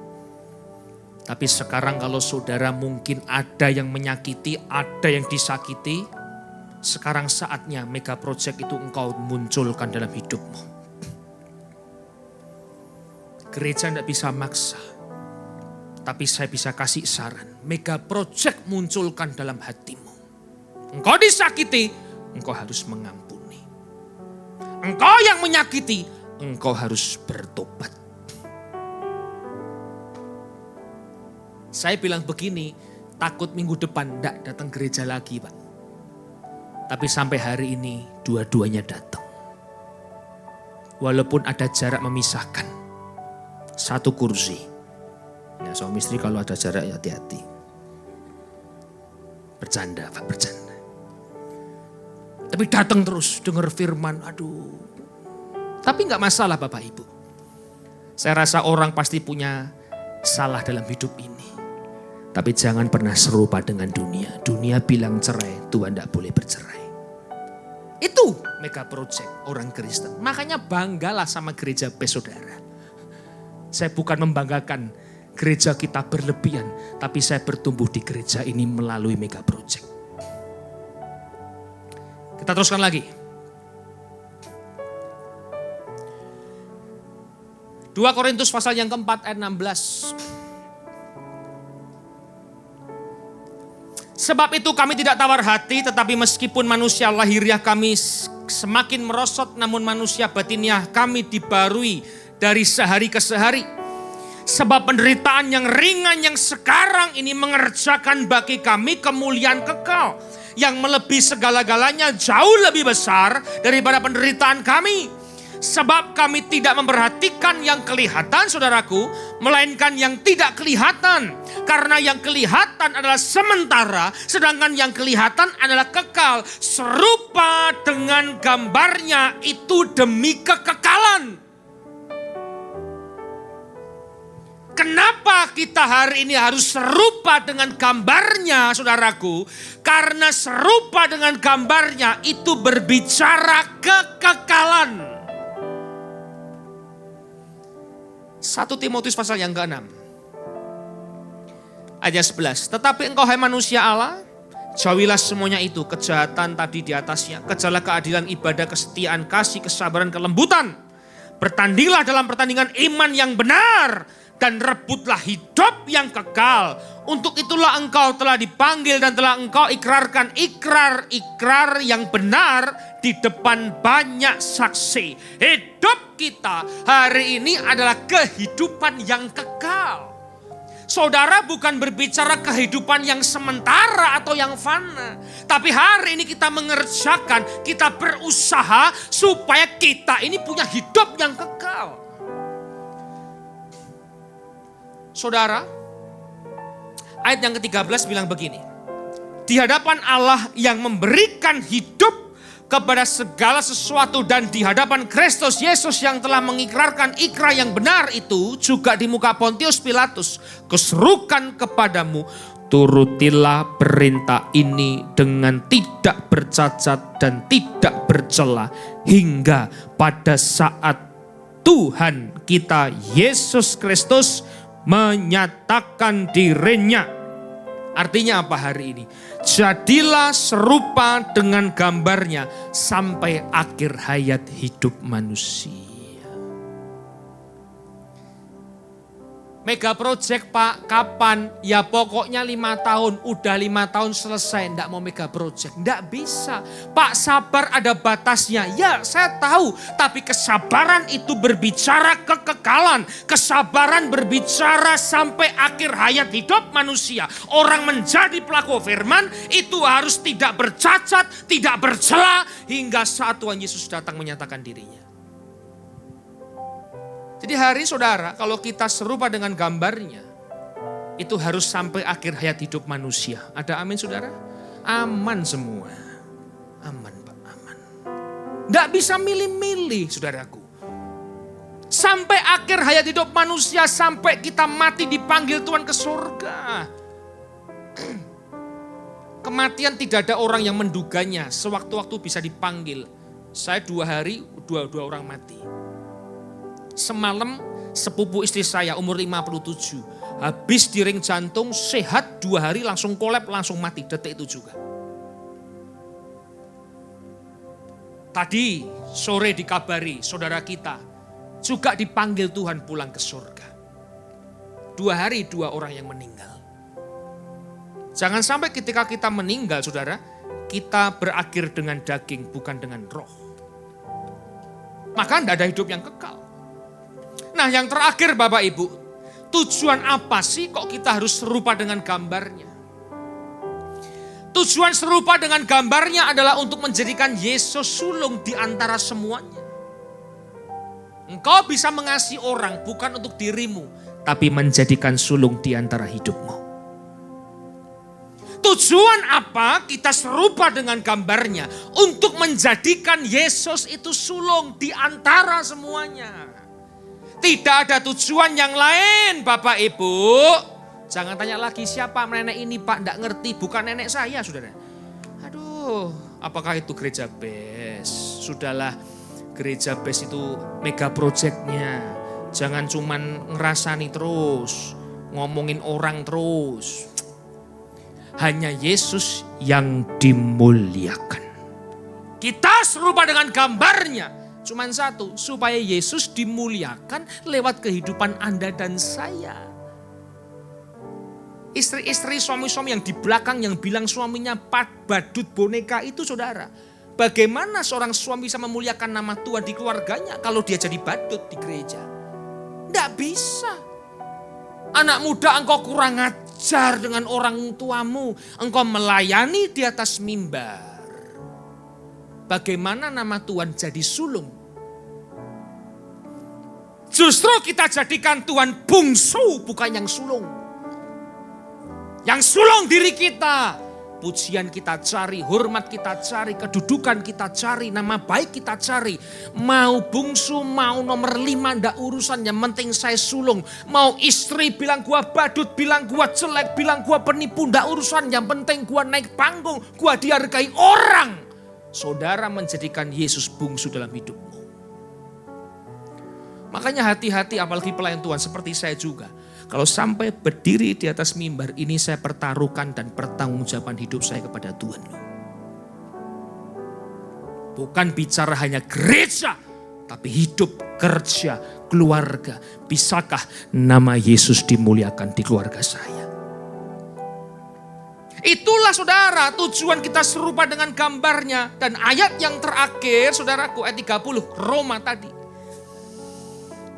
[SPEAKER 2] Tapi sekarang kalau saudara mungkin ada yang menyakiti, ada yang disakiti. Sekarang saatnya Mega Project itu engkau munculkan dalam hidupmu. Gereja tidak bisa maksa. Tapi saya bisa kasih saran. Mega Project munculkan dalam hatimu. Engkau disakiti, engkau harus mengampuni. Engkau yang menyakiti, engkau harus bertobat. Saya bilang begini, takut minggu depan enggak datang gereja lagi Pak. Tapi sampai hari ini dua-duanya datang. Walaupun ada jarak memisahkan. Satu kursi. Ya suami istri kalau ada jarak ya hati-hati. Bercanda Pak, bercanda. Tapi datang terus dengar firman, aduh. Tapi gak masalah Bapak Ibu. Saya rasa orang pasti punya salah dalam hidup ini. Tapi jangan pernah serupa dengan dunia. Dunia bilang cerai, Tuhan gak boleh bercerai. Itu Mega Project orang Kristen. Makanya banggalah sama gereja BES saudara. Saya bukan membanggakan gereja kita berlebihan. Tapi saya bertumbuh di gereja ini melalui Mega Project. Kita teruskan lagi. 2 Korintus pasal yang keempat ayat 16. Sebab itu kami tidak tawar hati, tetapi meskipun manusia lahiriah kami semakin merosot, namun manusia batiniah kami dibarui dari sehari ke sehari. Sebab penderitaan yang ringan yang sekarang ini mengerjakan bagi kami kemuliaan kekal. Yang melebihi segala-galanya jauh lebih besar daripada penderitaan kami. Sebab kami tidak memperhatikan yang kelihatan, saudaraku, melainkan yang tidak kelihatan. Karena yang kelihatan adalah sementara, sedangkan yang kelihatan adalah kekal. Serupa dengan gambarnya itu demi kekekalan. Kenapa kita hari ini harus serupa dengan gambarnya, saudaraku? Karena serupa dengan gambarnya itu berbicara kekekalan. 1 Timotius pasal yang ke-6. Ayat 11. Tetapi engkau hai manusia Allah, jauhilah semuanya itu, kejahatan tadi di atasnya. Kejarlah keadilan, ibadah, kesetiaan, kasih, kesabaran, kelembutan. Bertandinglah dalam pertandingan iman yang benar. Dan rebutlah hidup yang kekal. Untuk itulah engkau telah dipanggil dan telah engkau ikrarkan ikrar-ikrar yang benar di depan banyak saksi. Hidup kita hari ini adalah kehidupan yang kekal. Saudara bukan berbicara kehidupan yang sementara atau yang fana. Tapi hari ini kita mengerjakan, kita berusaha supaya kita ini punya hidup yang kekal. Saudara, ayat yang ke-13 bilang begini. Di hadapan Allah yang memberikan hidup kepada segala sesuatu dan di hadapan Kristus Yesus yang telah mengikrarkan ikrar yang benar itu juga di muka Pontius Pilatus. Kuserukan kepadamu, turutilah perintah ini dengan tidak bercacat dan tidak bercela hingga pada saat Tuhan kita Yesus Kristus menyatakan dirinya. Artinya apa hari ini? Jadilah serupa dengan gambarnya sampai akhir hayat hidup manusia. Mega project Pak, kapan? Ya pokoknya 5 tahun, udah 5 tahun selesai, enggak mau mega project. Enggak bisa. Pak sabar ada batasnya, ya saya tahu. Tapi kesabaran itu berbicara kekekalan. Kesabaran berbicara sampai akhir hayat hidup manusia. Orang menjadi pelaku firman itu harus tidak bercacat, tidak bercela. Hingga saat Tuhan Yesus datang menyatakan dirinya. Jadi hari saudara, kalau kita serupa dengan gambarnya, itu harus sampai akhir hayat hidup manusia. Ada amin saudara? Aman semua. Aman Pak, aman. Nggak bisa milih-milih saudaraku. Sampai akhir hayat hidup manusia, sampai kita mati dipanggil Tuhan ke surga. Kematian tidak ada orang yang menduganya, sewaktu-waktu bisa dipanggil. Saya 2 hari, dua orang mati. Semalam sepupu istri saya umur 57. Habis di ring jantung, sehat 2 hari langsung kolap, langsung mati detik itu juga. Tadi sore dikabari saudara kita juga dipanggil Tuhan pulang ke surga. 2 hari 2 orang yang meninggal. Jangan sampai ketika kita meninggal saudara, kita berakhir dengan daging bukan dengan roh. Maka tidak ada hidup yang kekal. Nah yang terakhir Bapak Ibu, tujuan apa sih kok kita harus serupa dengan gambarnya? Tujuan serupa dengan gambarnya adalah untuk menjadikan Yesus sulung di antara semuanya. Engkau bisa mengasihi orang bukan untuk dirimu, tapi menjadikan sulung di antara hidupmu. Tujuan apa kita serupa dengan gambarnya? Untuk menjadikan Yesus itu sulung di antara semuanya. Tidak ada tujuan yang lain Bapak Ibu. Jangan tanya lagi siapa nenek ini Pak, enggak ngerti, bukan nenek saya saudara. Aduh, apakah itu gereja BES? Sudahlah, gereja BES itu mega projectnya. Jangan cuman ngerasani terus, ngomongin orang terus. Hanya Yesus yang dimuliakan. Kita serupa dengan gambarnya. Cuman satu, supaya Yesus dimuliakan lewat kehidupan Anda dan saya. Istri-istri, suami-suami yang di belakang yang bilang suaminya badut boneka itu saudara. Bagaimana seorang suami bisa memuliakan nama Tuhan di keluarganya kalau dia jadi badut di gereja? Tidak bisa. Anak muda engkau kurang ajar dengan orang tuamu. Engkau melayani di atas mimbar. Bagaimana nama Tuhan jadi sulung? Justru kita jadikan Tuhan bungsu, bukan yang sulung. Yang sulung diri kita. Pujian kita cari, hormat kita cari, kedudukan kita cari, nama baik kita cari. Mau bungsu, mau nomor 5, ndak urusan, yang penting saya sulung. Mau istri bilang gua badut, bilang gua jelek, bilang gua penipu, ndak urusan. Yang penting gua naik panggung, gua dihargai orang. Saudara menjadikan Yesus bungsu dalam hidupmu. Makanya hati-hati, apalagi pelayan Tuhan seperti saya juga. Kalau sampai berdiri di atas mimbar ini, saya pertaruhkan dan pertanggungjawaban hidup saya kepada Tuhan. Bukan bicara hanya gereja, tapi hidup, kerja, keluarga. Bisakah nama Yesus dimuliakan di keluarga saya? Itulah saudara tujuan kita serupa dengan gambarnya. Dan ayat yang terakhir saudaraku, ayat 30 Roma tadi.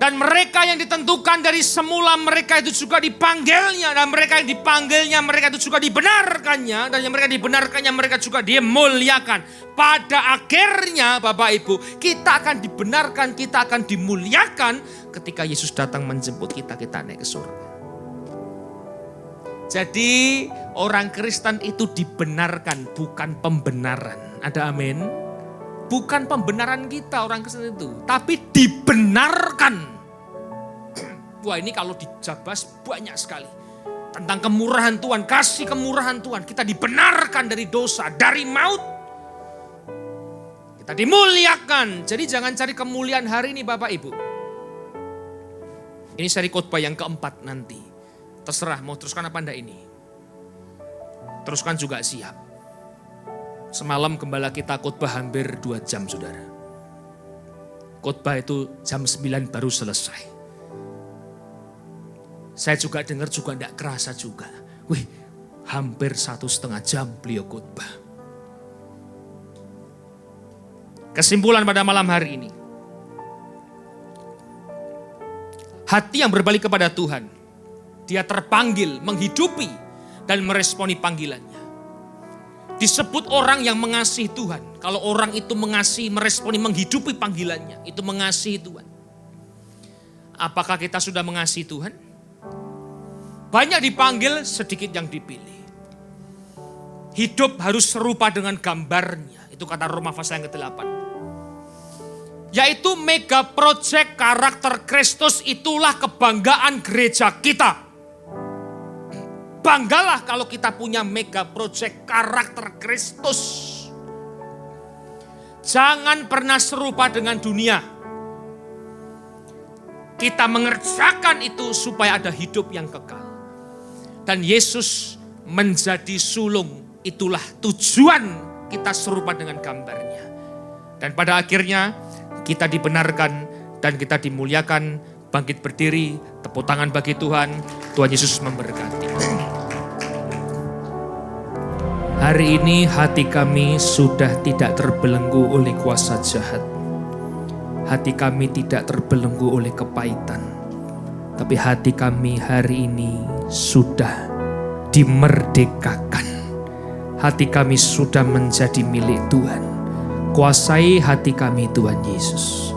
[SPEAKER 2] Dan mereka yang ditentukan dari semula, mereka itu juga dipanggilnya. Dan mereka yang dipanggilnya, mereka itu juga dibenarkannya. Dan yang mereka dibenarkannya, mereka juga dimuliakan. Pada akhirnya Bapak Ibu, kita akan dibenarkan, kita akan dimuliakan. Ketika Yesus datang menjemput kita, kita naik ke surga. Jadi orang Kristen itu dibenarkan, bukan pembenaran. Ada amin? Bukan pembenaran kita orang Kristen itu, tapi dibenarkan. Wah, ini kalau dijabas banyak sekali. Tentang kemurahan Tuhan, kasih kemurahan Tuhan. Kita dibenarkan dari dosa, dari maut. Kita dimuliakan. Jadi jangan cari kemuliaan hari ini Bapak Ibu. Ini seri khotbah yang keempat nanti. Terserah mau teruskan apa enggak ini. Teruskan juga siap. Semalam gembala kita khotbah hampir 2 jam saudara. Khotbah itu jam 9 baru selesai. Saya juga dengar juga enggak kerasa juga. Wih, hampir 1,5 jam beliau khotbah. Kesimpulan pada malam hari ini. Hati yang berbalik kepada Tuhan. Dia terpanggil, menghidupi dan meresponi panggilannya. Disebut orang yang mengasihi Tuhan. Kalau orang itu mengasihi, meresponi, menghidupi panggilannya. Itu mengasihi Tuhan. Apakah kita sudah mengasihi Tuhan? Banyak dipanggil, sedikit yang dipilih. Hidup harus serupa dengan gambarnya. Itu kata Roma pasal yang ke-8. Yaitu mega project karakter Kristus, itulah kebanggaan gereja kita. Banggalah kalau kita punya mega project karakter Kristus. Jangan pernah serupa dengan dunia. Kita mengerjakan itu supaya ada hidup yang kekal. Dan Yesus menjadi sulung, itulah tujuan kita serupa dengan gambarnya. Dan pada akhirnya kita dibenarkan dan kita dimuliakan. Bangkit berdiri, tepuk tangan bagi Tuhan. Tuhan Yesus memberkati. Hari ini hati kami sudah tidak terbelenggu oleh kuasa jahat. Hati kami tidak terbelenggu oleh kepahitan. Tapi hati kami hari ini sudah dimerdekakan. Hati kami sudah menjadi milik Tuhan. Kuasai hati kami Tuhan Yesus.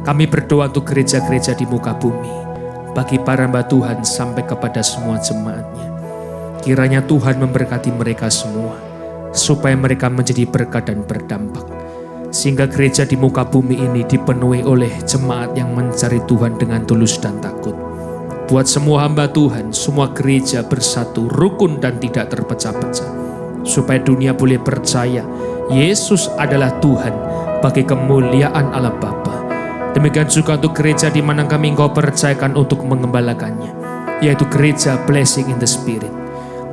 [SPEAKER 2] Kami berdoa untuk gereja-gereja di muka bumi. Bagi para hamba Tuhan sampai kepada semua jemaatnya. Kiranya Tuhan memberkati mereka semua. Supaya mereka menjadi berkat dan berdampak. Sehingga gereja di muka bumi ini dipenuhi oleh jemaat yang mencari Tuhan dengan tulus dan takut. Buat semua hamba Tuhan, semua gereja bersatu, rukun dan tidak terpecah-pecah. Supaya dunia boleh percaya, Yesus adalah Tuhan bagi kemuliaan Allah Bapa. Demikian juga untuk gereja di mana kami Engkau percayakan untuk mengembalakannya. Yaitu gereja Blessing in the Spirit.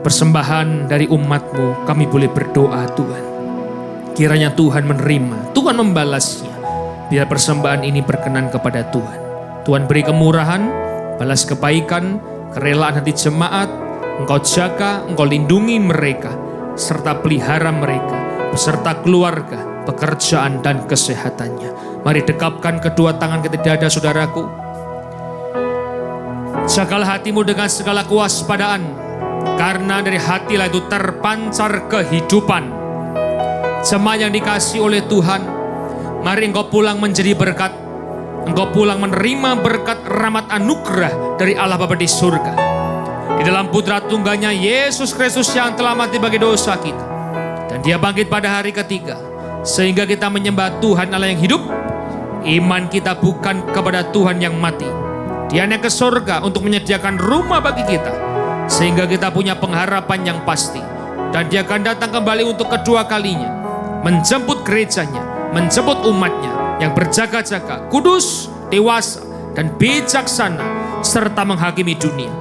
[SPEAKER 2] Persembahan dari umat-Mu kami boleh berdoa Tuhan. Kiranya Tuhan menerima, Tuhan membalasnya. Biar persembahan ini berkenan kepada Tuhan. Tuhan beri kemurahan, balas kebaikan, kerelaan hati jemaat. Engkau jaga, Engkau lindungi mereka. Serta pelihara mereka, beserta keluarga, pekerjaan dan kesehatannya. Mari dekapkan kedua tangan ke dada saudaraku. Jagalah hatimu dengan segala kewaspadaan. Karena dari hatilah itu terpancar kehidupan. Jemaat yang dikasihi oleh Tuhan, mari engkau pulang menjadi berkat. engkau pulang menerima berkat rahmat anugerah dari Allah Bapa di surga. Di dalam putra tunggalnya Yesus Kristus yang telah mati bagi dosa kita. Dan dia bangkit pada hari ketiga. Sehingga kita menyembah Tuhan Allah yang hidup. Iman kita bukan kepada Tuhan yang mati. Dia naik ke surga untuk menyediakan rumah bagi kita. Sehingga kita punya pengharapan yang pasti. Dan dia akan datang kembali untuk kedua kalinya. Menjemput gerejanya, menjemput umatnya yang berjaga-jaga, kudus, dewasa, dan bijaksana, serta menghakimi dunia.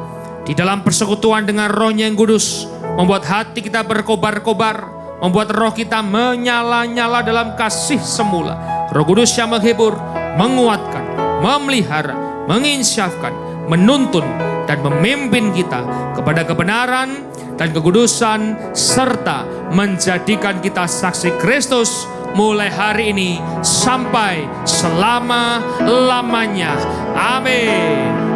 [SPEAKER 2] Di dalam persekutuan dengan Roh-Nya yang kudus, membuat hati kita berkobar-kobar, membuat roh kita menyala-nyala dalam kasih semula. Roh Kudus yang menghibur, menguatkan, memelihara, menginsyafkan, menuntun, dan memimpin kita kepada kebenaran dan kekudusan, serta menjadikan kita saksi Kristus mulai hari ini sampai selama-lamanya. Amin.